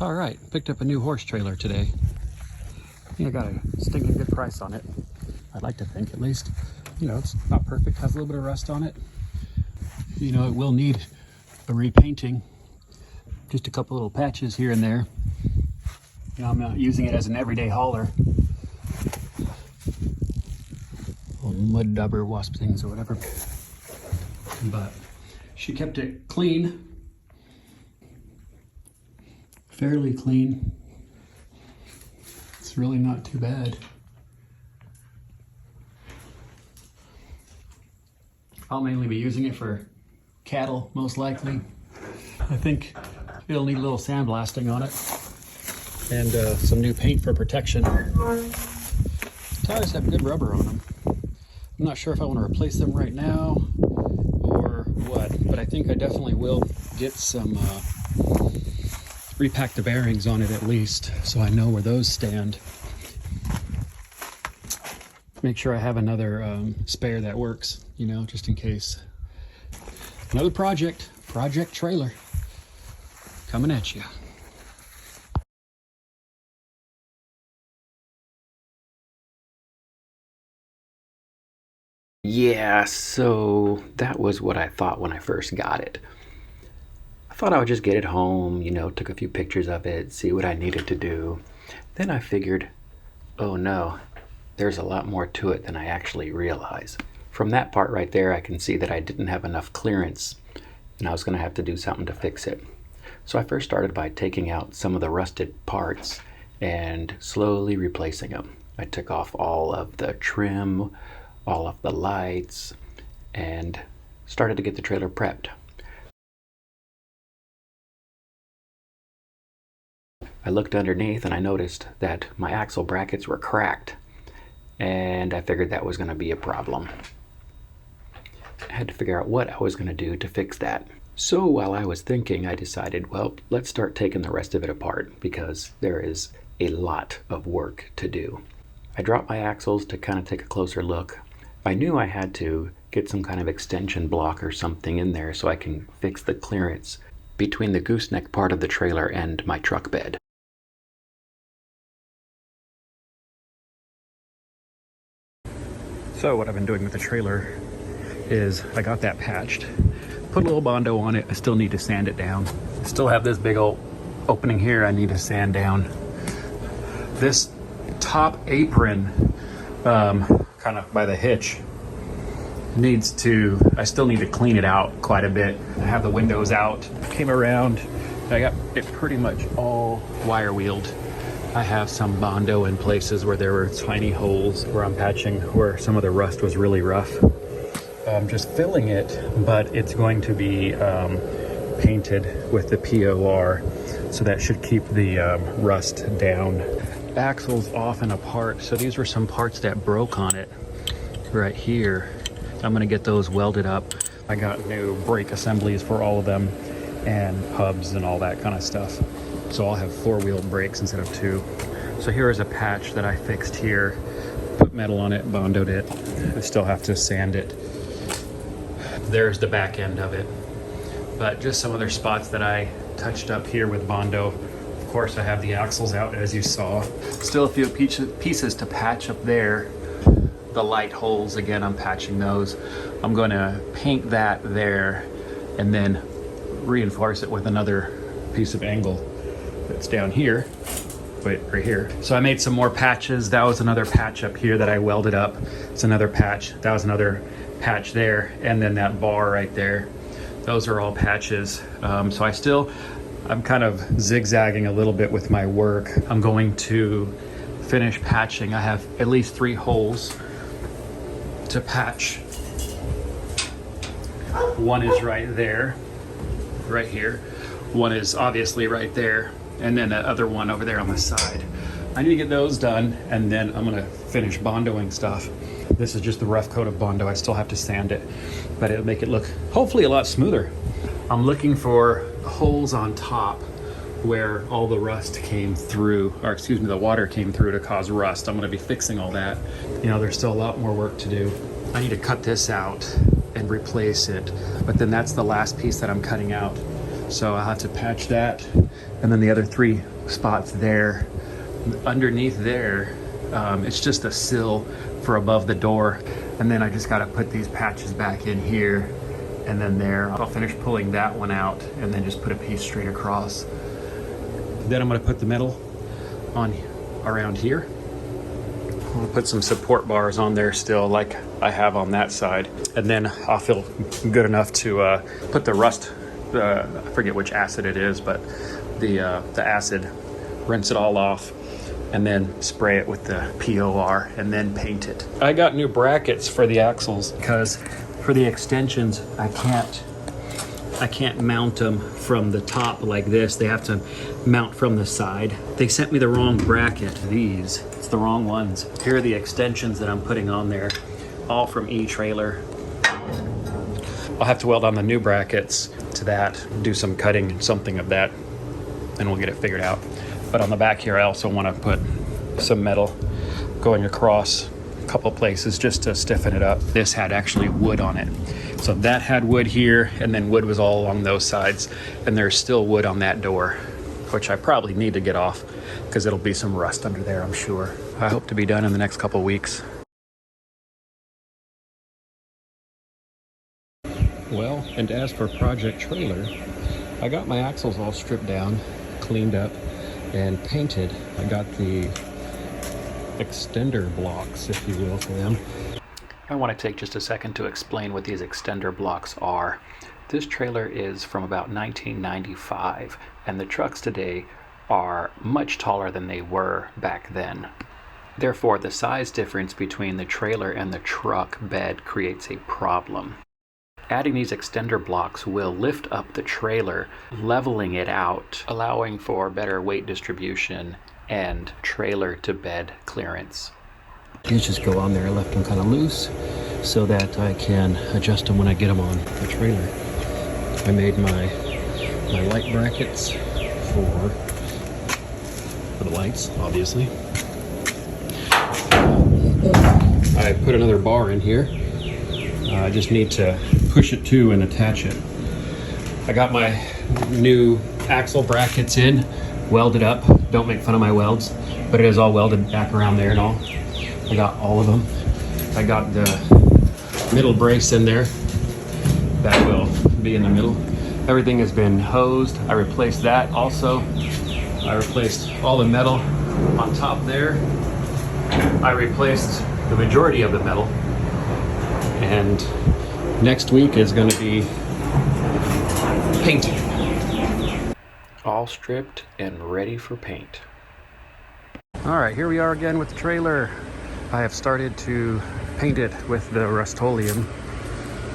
All right, picked up a new horse trailer today. I think I got a stinking good price on it. I'd like to think, at least. You know, it's not perfect, has a little bit of rust on it. You know, it will need a repainting. Just a couple little patches here and there. You know, I'm not using it as an everyday hauler. Little mud dauber wasp things or whatever. But she kept it clean. Fairly clean. It's really not too bad. I'll mainly be using it for cattle, most likely. I think it'll need a little sandblasting on it and some new paint for protection. Tires have good rubber on them. I'm not sure if I want to replace them right now or what, but I think I definitely will get some repack the bearings on it at least, so I know where those stand. Make sure I have another spare that works, you know, just in case. Another project trailer coming at you. Yeah, so that was what I thought when I first got it. I thought I would just get it home, you know, took a few pictures of it, see what I needed to do. Then I figured, oh no, there's a lot more to it than I actually realize. From that part right there, I can see that I didn't have enough clearance and I was going to have to do something to fix it. So I first started by taking out some of the rusted parts and slowly replacing them. I took off all of the trim, all of the lights, and started to get the trailer prepped. I looked underneath and I noticed that my axle brackets were cracked, and I figured that was going to be a problem. I had to figure out what I was going to do to fix that. So while I was thinking, I decided, well, let's start taking the rest of it apart because there is a lot of work to do. I dropped my axles to kind of take a closer look. I knew I had to get some kind of extension block or something in there so I can fix the clearance between the gooseneck part of the trailer and my truck bed. So what I've been doing with the trailer is I got that patched, put a little Bondo on it. I still need to sand it down. I still have this big old opening here I need to sand down. This top apron, kind of by the hitch, I still need to clean it out quite a bit. I have the windows out, came around, I got it pretty much all wire wheeled. I have some Bondo in places where there were tiny holes where I'm patching, where some of the rust was really rough. I'm just filling it, but it's going to be painted with the POR, so that should keep the rust down. Axles off and apart, so these were some parts that broke on it right here. I'm gonna get those welded up. I got new brake assemblies for all of them and hubs and all that kind of stuff. So I'll have four-wheeled brakes instead of two. So here is a patch that I fixed here. Put metal on it, Bondoed it. I still have to sand it. There's the back end of it. But just some other spots that I touched up here with Bondo. Of course, I have the axles out, as you saw. Still a few pieces to patch up there. The light holes, again, I'm patching those. I'm gonna paint that there and then reinforce it with another piece of angle that's down here, right here. So I made some more patches. That was another patch up here that I welded up. It's another patch. That was another patch there. And then that bar right there. Those are all patches. So I'm kind of zigzagging a little bit with my work. I'm going to finish patching. I have at least 3 holes to patch. One is right there, right here. One is obviously right there, and then that other one over there on the side. I need to get those done, and then I'm gonna finish Bondoing stuff. This is just the rough coat of Bondo. I still have to sand it, but it'll make it look hopefully a lot smoother. I'm looking for holes on top where all the rust came through, or excuse me, the water came through to cause rust. I'm gonna be fixing all that. You know, there's still a lot more work to do. I need to cut this out and replace it, but then that's the last piece that I'm cutting out. So I'll have to patch that. And then the other 3 spots there. Underneath there, it's just a sill for above the door. And then I just gotta put these patches back in here and then there. I'll finish pulling that one out and then just put a piece straight across. Then I'm gonna put the metal on around here. I'm gonna put some support bars on there still like I have on that side. And then I'll feel good enough to put the rust, I forget which acid it is, but the acid, rinse it all off and then spray it with the POR and then paint it. I got new brackets for the axles because for the extensions, I can't mount them from the top like this. They have to mount from the side. They sent me the wrong bracket, these. It's the wrong ones. Here are the extensions that I'm putting on there, all from E-Trailer. I'll have to weld on the new brackets to that, do some cutting, something of that, and we'll get it figured out. But on the back here, I also want to put some metal going across a couple places just to stiffen it up. This had actually wood on it. So that had wood here, and then wood was all along those sides, and there's still wood on that door, which I probably need to get off because it'll be some rust under there, I'm sure. I hope to be done in the next couple weeks. Well, and as for Project Trailer, I got my axles all stripped down, cleaned up, and painted. I got the extender blocks, if you will, for them. I want to take just a second to explain what these extender blocks are. This trailer is from about 1995, and the trucks today are much taller than they were back then. Therefore, the size difference between the trailer and the truck bed creates a problem. Adding these extender blocks will lift up the trailer, leveling it out, allowing for better weight distribution and trailer to bed clearance. These just go on there. I left them kind of loose so that I can adjust them when I get them on the trailer. I made my light brackets for the lights, obviously. I put another bar in here. I just need to push it to and attach it. I got my new axle brackets in, welded up. Don't make fun of my welds, but it is all welded back around there and all. I got all of them. I got the middle brace in there. That will be in the middle. Everything has been hosed. I replaced that also. I replaced all the metal on top there. I replaced the majority of the metal. And next week is going to be painting. All stripped and ready for paint. All right, here we are again with the trailer. I have started to paint it with the Rust-Oleum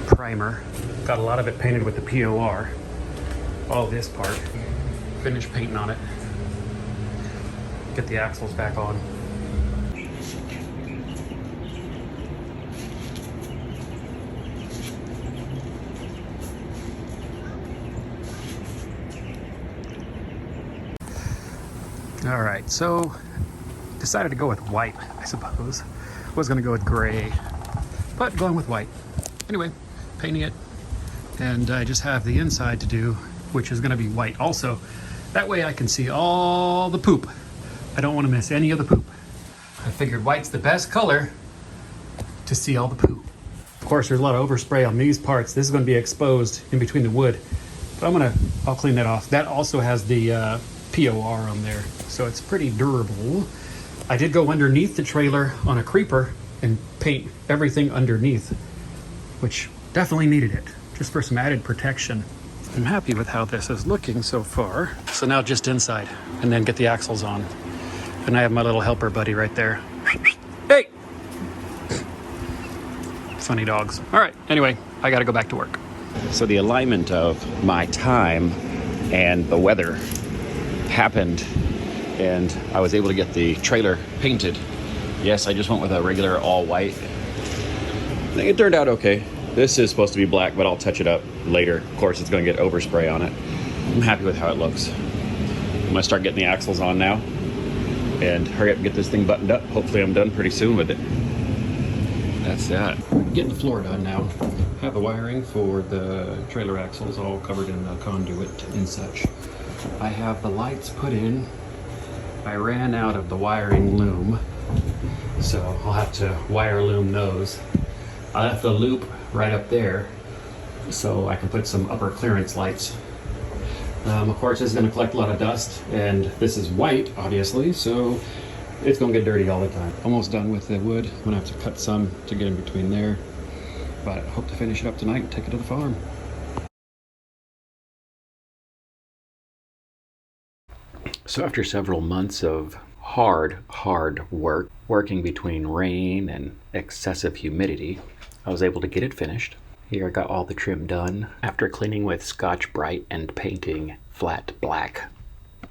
primer. Got a lot of it painted with the POR. All this part. Finished painting on it. Get the axles back on. All right, so decided to go with white, I suppose. Was gonna go with gray, but going with white. Anyway, painting it, and I just have the inside to do, which is gonna be white also. That way I can see all the poop. I don't wanna miss any of the poop. I figured white's the best color to see all the poop. Of course, there's a lot of overspray on these parts. This is gonna be exposed in between the wood, but I'll clean that off. That also has the POR on there, so it's pretty durable. I did go underneath the trailer on a creeper and paint everything underneath, which definitely needed it, just for some added protection. I'm happy with how this is looking so far. So now just inside, and then get the axles on. And I have my little helper buddy right there. Hey! Funny dogs. All right, anyway, I gotta go back to work. So the alignment of my time and the weather happened, and I was able to get the trailer painted. Yes, I just went with a regular all white. I think it turned out okay. This is supposed to be black, but I'll touch it up later. Of course, it's going to get overspray on it. I'm happy with how it looks. I'm going to start getting the axles on now and hurry up and get this thing buttoned up. Hopefully I'm done pretty soon with it. That's that. Getting the floor done now. have the wiring for the trailer axles all covered in the conduit and such. I have the lights put in. I ran out of the wiring loom, so I'll have to wire loom those. I left the loop right up there so I can put some upper clearance lights. Of course, it's going to collect a lot of dust, and this is white, obviously, so it's going to get dirty all the time. Almost done with the wood. I'm going to have to cut some to get in between there, but I hope to finish it up tonight and take it to the farm. So after several months of hard work, working between rain and excessive humidity, I was able to get it finished. Here I got all the trim done after cleaning with Scotch-Brite and painting flat black.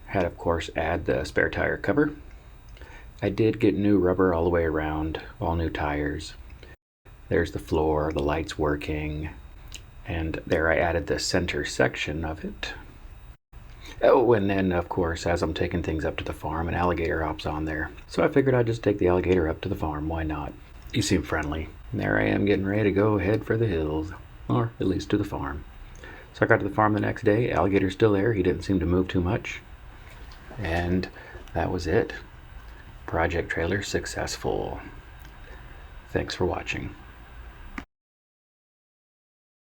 Had, of course, add the spare tire cover. I did get new rubber all the way around, all new tires. There's the floor, the lights working, and there I added the center section of it. Oh, and then, of course, as I'm taking things up to the farm, an alligator hops on there. So I figured I'd just take the alligator up to the farm. Why not? You seem friendly. And there I am getting ready to go head for the hills, or at least to the farm. So I got to the farm the next day. Alligator's still there. He didn't seem to move too much. And that was it. Project trailer successful. Thanks for watching.